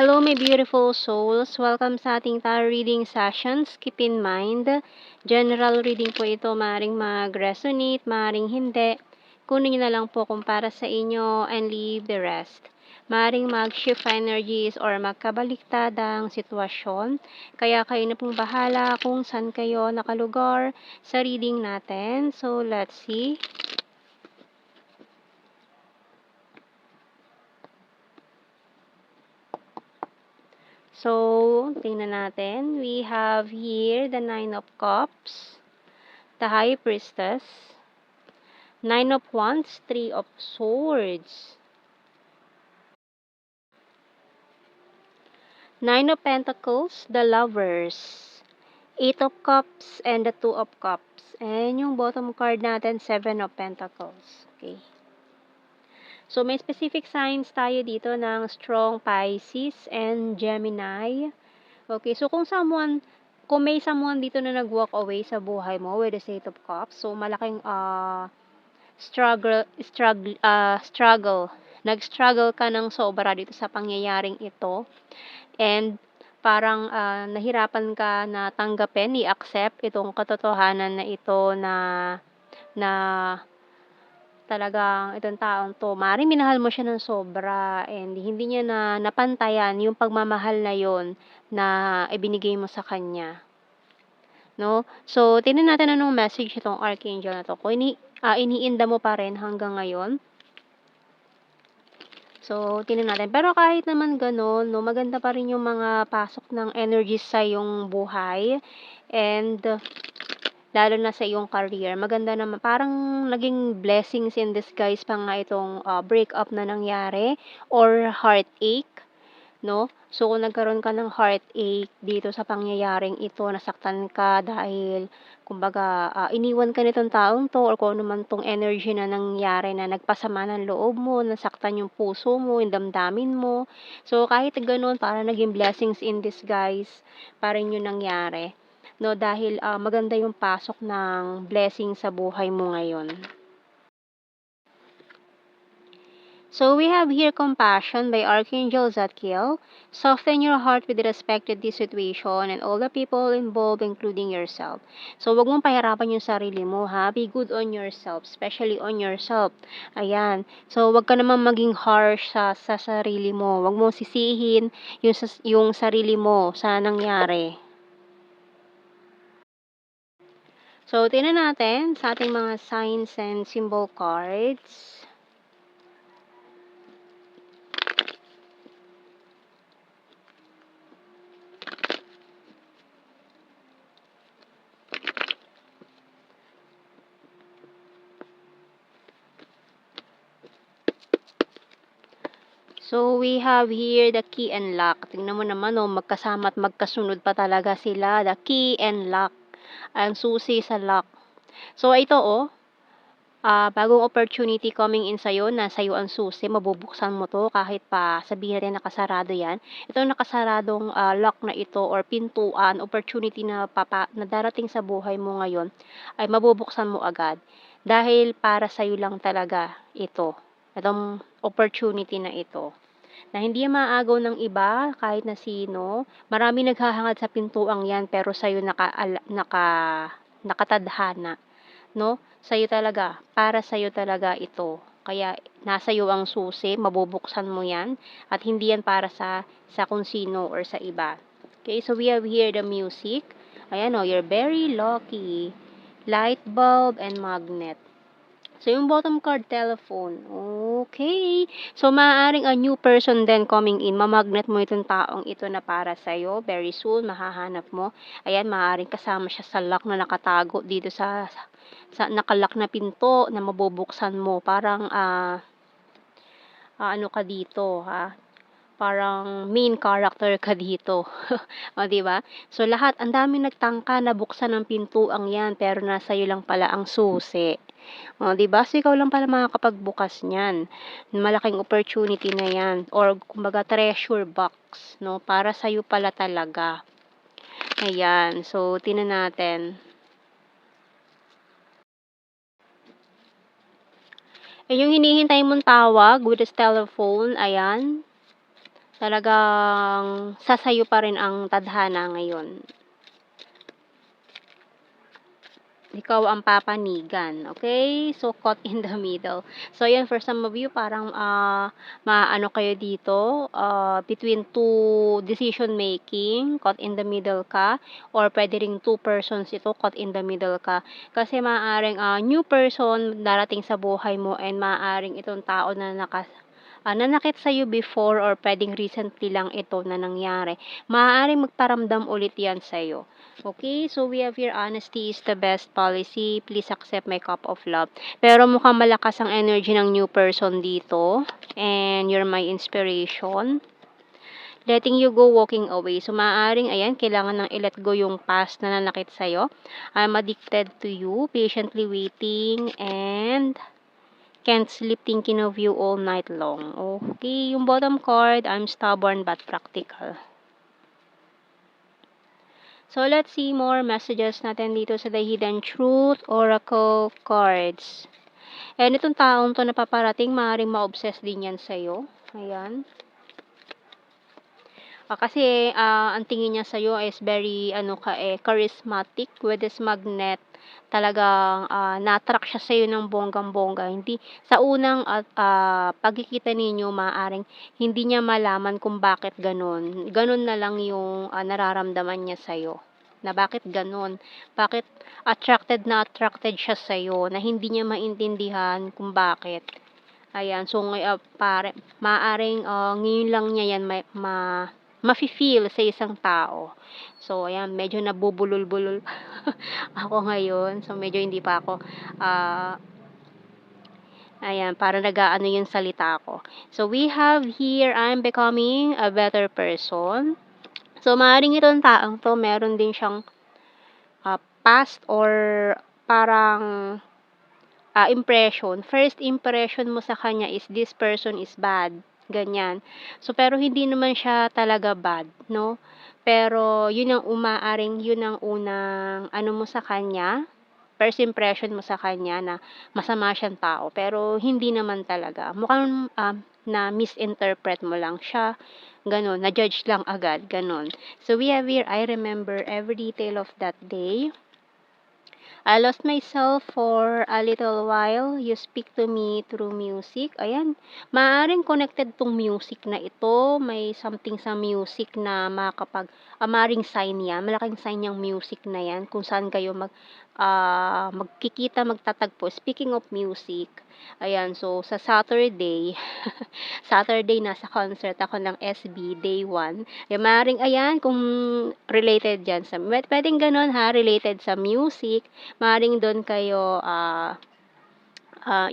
Hello, my beautiful souls. Welcome sa ating tarot reading sessions. Keep in mind, general reading po ito. Maaaring mag-resonate, maaaring hindi. Kunin nyo na lang po kung para sa inyo and leave the rest. Maaaring mag-shift energies or magkabaliktad ang sitwasyon. Kaya kayo na pong bahala kung saan kayo nakalugar sa reading natin. So, let's see. So, tingnan natin. We have here the Nine of Cups, the High Priestess, Nine of Wands, Three of Swords, Nine of Pentacles, the Lovers, Eight of Cups, and the Two of Cups. And yung bottom card natin, Seven of Pentacles. Okay. So, may specific signs tayo dito ng strong Pisces and Gemini. Okay, so kung may someone dito na nag-walk away sa buhay mo with the Eight of Cups, so malaking struggle. Nag-struggle ka ng sobra dito sa pangyayaring ito. And parang nahirapan ka na tanggapin, i-accept itong katotohanan na ito na talagang itong taong to, maaaring minahal mo siya ng sobra and hindi niya na napantayan yung pagmamahal na yon na ibinigay mo sa kanya. No? So, tingnan natin anong message itong Archangel na to. Kung iniinda mo pa rin hanggang ngayon. So, tingnan natin. Pero kahit naman ganun, no, maganda pa rin yung mga pasok ng energies sa iyong buhay. And lalo na sa iyong career. Maganda naman, parang naging blessings in disguise pa nga itong breakup na nangyari or heartache, no? So, kung nagkaroon ka ng heartache dito sa pangyayaring ito, nasaktan ka dahil, kumbaga, iniwan ka nitong taong to or kung ano man tong energy na nangyari na nagpasama ng loob mo, nasaktan yung puso mo, yung damdamin mo. So, kahit ganun, parang naging blessings in disguise pa rin yung nangyari. No, dahil maganda yung pasok ng blessing sa buhay mo ngayon. So we have here compassion by Archangel Zadkiel. Soften your heart with respect to this situation and all the people involved, including yourself. So wag mong pahirapan yung sarili mo, ha? Be good on yourself, especially on yourself. Ayan. So wag ka naman maging harsh sa sarili mo. Wag mong sisihin yung sarili mo sa nangyari. So, tingnan natin sa ating mga signs and symbol cards. So, we have here the key and lock. Tingnan mo naman, oh, magkasama at magkasunod pa talaga sila. The key and lock. Ang susi sa lock. So, ito, oh, bagong opportunity coming in sa'yo, na sa'yo ang susi, mabubuksan mo to kahit pa sabihin natin nakasarado yan. Itong nakasaradong lock na ito or pintuan, opportunity na darating sa buhay mo ngayon, ay mabubuksan mo agad. Dahil para sa'yo lang talaga ito. Itong opportunity na ito. Na hindi maagaw ng iba, kahit na sino. Marami naghahangad sa pintuang yan, pero sa'yo nakatadhana. No? Sa'yo talaga, para sa'yo talaga ito. Kaya nasa iyo ang susi, mabubuksan mo yan, at hindi yan para sa kung sino or sa iba. Okay, so we have here the music. Ayan, oh, you're very lucky. Light bulb and magnet. So, yung bottom card, telephone. Okay. So, maaaring a new person then coming in. Mamagnet mo itong taong ito na para sa'yo. Very soon, mahahanap mo. Ayan, maaaring kasama siya sa lock na nakatago dito sa nakalock na pinto na mabubuksan mo. Parang, ano ka dito, ha? Parang main character ka dito. O, di ba? So, lahat, ang dami nagtangka na buksan ng pintuang yan, pero nasa iyo lang pala ang susi. O, di ba? So, ikaw lang pala makakapagbukas niyan. Malaking opportunity na yan. Or, kumbaga, treasure box, no? Para sa'yo pala talaga. Ayan. So, tinan natin. Yung hinihintay mong tawag with this telephone, ayan. Talagang sasayo pa rin ang tadhana ngayon. Ikaw ang papanigan, okay? So, caught in the middle. So, ayan, for some of you, parang maano kayo dito, between two decision making, caught in the middle ka, or pwede ring two persons ito, caught in the middle ka. Kasi maaaring new person darating sa buhay mo, and maaaring itong tao na nanakit sa'yo before, or pwedeng recently lang ito na nangyari. Maaaring magparamdam ulit yan sa'yo. Okay, so we have here, honesty is the best policy. Please accept my cup of love. Pero mukhang malakas ang energy ng new person dito. And you're my inspiration. Letting you go, walking away. So, maaaring, ayan, kailangan nang i-let go yung past na nanakit sa'yo. I'm addicted to you, patiently waiting, and can't sleep thinking of you all night long. Okay, yung bottom card, I'm stubborn but practical. So, let's see more messages natin dito sa The Hidden Truth Oracle Cards. And itong taong to na paparating, maaaring ma-obsess din yan sa'yo. Ayan. Kasi ang tingin niya sa'yo is very charismatic with this magnet. Talagang na-attract siya sa'yo ng bonggang-bongga. Hindi, sa unang pagkikita ninyo, maaaring hindi niya malaman kung bakit ganun. Ganun na lang yung nararamdaman niya sa'yo. Na bakit ganun? Bakit attracted na attracted siya sa'yo na hindi niya maintindihan kung bakit. Ayan, so maaaring ngayon lang niya yan mafi-feel sa isang tao. So, ayan, medyo nabubulol-bulol ako ngayon. So, medyo hindi pa ako, ayan, para nag-aano yung salita ko. So, we have here, I'm becoming a better person. So, maaaring itong taong to, meron din siyang past or parang impression. First impression mo sa kanya is this person is bad. Ganyan. So, pero hindi naman siya talaga bad, no? Pero, yun ang yun ang unang ano mo sa kanya, first impression mo sa kanya na masama siyang tao. Pero, hindi naman talaga. Mukhang na misinterpret mo lang siya. Ganon. Na-judge lang agad. Ganon. So, we have here, I remember every detail of that day. I lost myself for a little while. You speak to me through music. Ayan. Maaaring connected tong music na ito. May something sa music na maaaring sign yan. Malaking sign yung music na yan. Kung saan kayo magkikita, magtatagpo. Speaking of music, ayan, so sa Saturday, Saturday nasa concert ako ng SB, day 1. Maaaring ayan, kung related dyan pwedeng ganun ha, related sa music, maaaring doon kayo,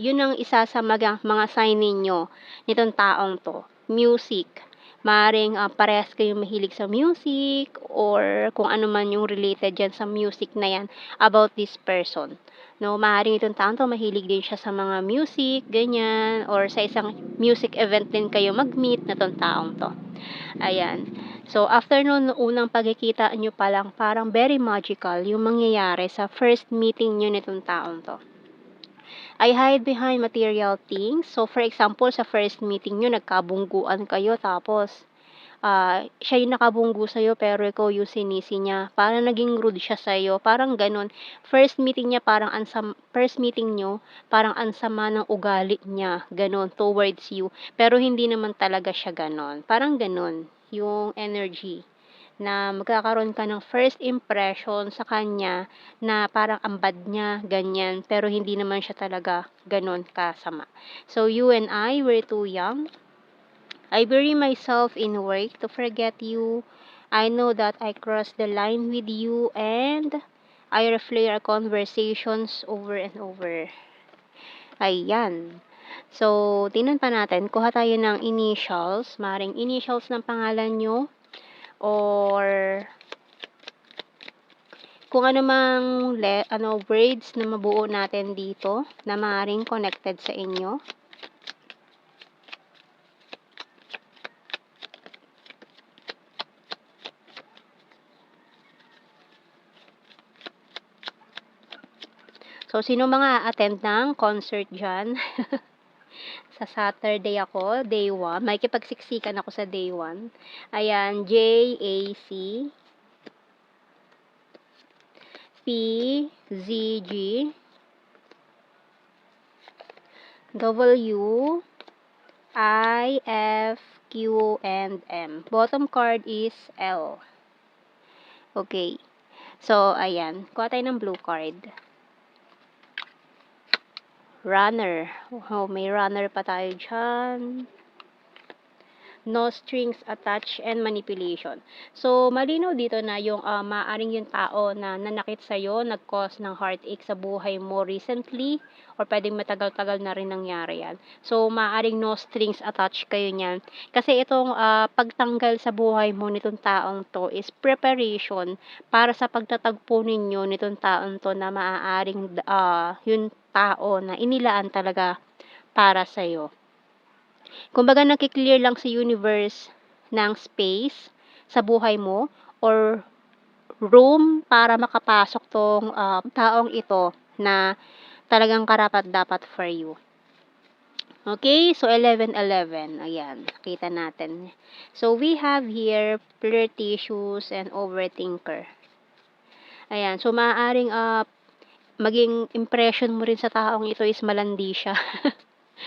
yun ang isa sa mga sign ninyo, nitong taong to, music. Maaaring parehas kayong mahilig sa music or kung ano man yung related dyan sa music na yan about this person. No, maaaring itong taong to mahilig din siya sa mga music, ganyan, or sa isang music event din kayo mag-meet na tong taong to. Ayan. So, after nun, unang pagkikita nyo pa lang, parang very magical yung mangyayari sa first meeting nyo nitong taong to. I hide behind material things. So, for example, sa first meeting nyo, nagkabungguan kayo, tapos, siya yung nakabunggo sa'yo, pero ikaw yung sinisi niya. Parang naging rude siya sa'yo. Parang ganun. First meeting nyo, parang ansama ng ugali niya. Ganun, towards you. Pero hindi naman talaga siya ganun. Parang ganun, yung energy na magkakaroon ka ng first impression sa kanya na parang ang bad niya, ganyan, pero hindi naman siya talaga ganun kasama. So, you and I, we're too young. I bury myself in work to forget you. I know that I crossed the line with you, and I replay our conversations over and over. Ayan. So, tingnan pa natin. Kuha tayo ng initials. Maring initials ng pangalan nyo, or kung ano mang words na mabuo natin dito na maaaring connected sa inyo. So, sino mga attend ng concert dyan? Sa Saturday ako, day 1. Makikipagsiksikan ako sa day 1. Ayan, JAC, PZG, W, I, F, Q, and M. Bottom card is L. Okay. So, ayan. Kuha tayo ng blue card. Runner. Oh, may runner pa tayo dyan. No strings attached and manipulation. So, malinaw dito na yung maaring yung tao na nanakit sa'yo, nag-cause ng heartache sa buhay mo recently, or pwedeng matagal-tagal na rin nangyari yan. So, maaring no strings attached kayo niyan. Kasi itong pagtanggal sa buhay mo nitong taong to is preparation para sa pagtatagpo ninyo nitong taong to na maaaring yung tao na inilaan talaga para sa'yo. Kumbaga naki-clear lang si universe ng space sa buhay mo or room para makapasok tong taong ito na talagang karapat-dapat for you. Okay, so 11-11. Ayan, nakita natin. So we have here flirtatious and overthinker. Ayan, so maaaring maging impression mo rin sa taong ito is malandi siya.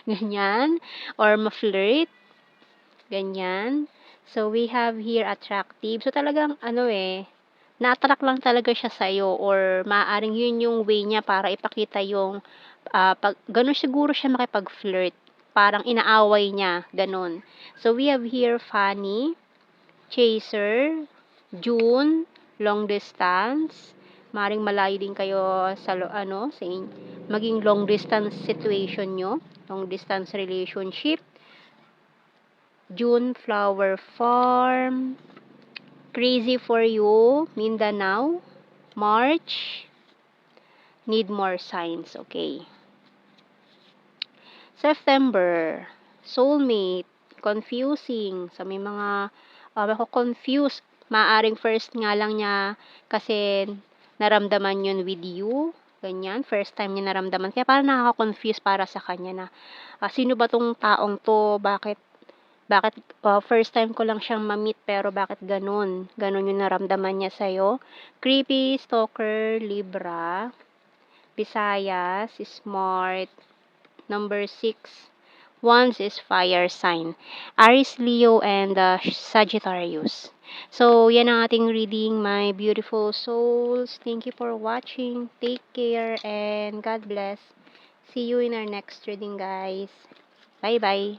Ganyan. Or ma-flirt. Ganyan. So, we have here attractive. So, talagang na-attract lang talaga siya sa'yo or maaaring yun yung way niya para ipakita yung ganun siguro siya makipag-flirt. Parang inaaway niya. Ganun. So, we have here funny, chaser, June, long distance. Maring malayo din kayo sa maging long distance situation nyo. Long distance relationship. June Flower Farm, Crazy for You, Mindanao, March, Need More Signs, okay. September, Soulmate, Confusing, so may mga confused, maaring first nga lang niya kasi naramdaman yun with you, ganyan, first time niya naramdaman, kaya parang nakaka-confuse para sa kanya na sino ba tong taong to, bakit first time ko lang siyang ma-meet pero bakit ganun yung naramdaman niya sa'yo. Creepy, stalker, Libra, Visayas, smart, number 6, Wands is fire sign, Aries, Leo, and Sagittarius. So, yan ang ating reading, my beautiful souls. Thank you for watching. Take care and God bless. See you in our next reading, guys. Bye-bye.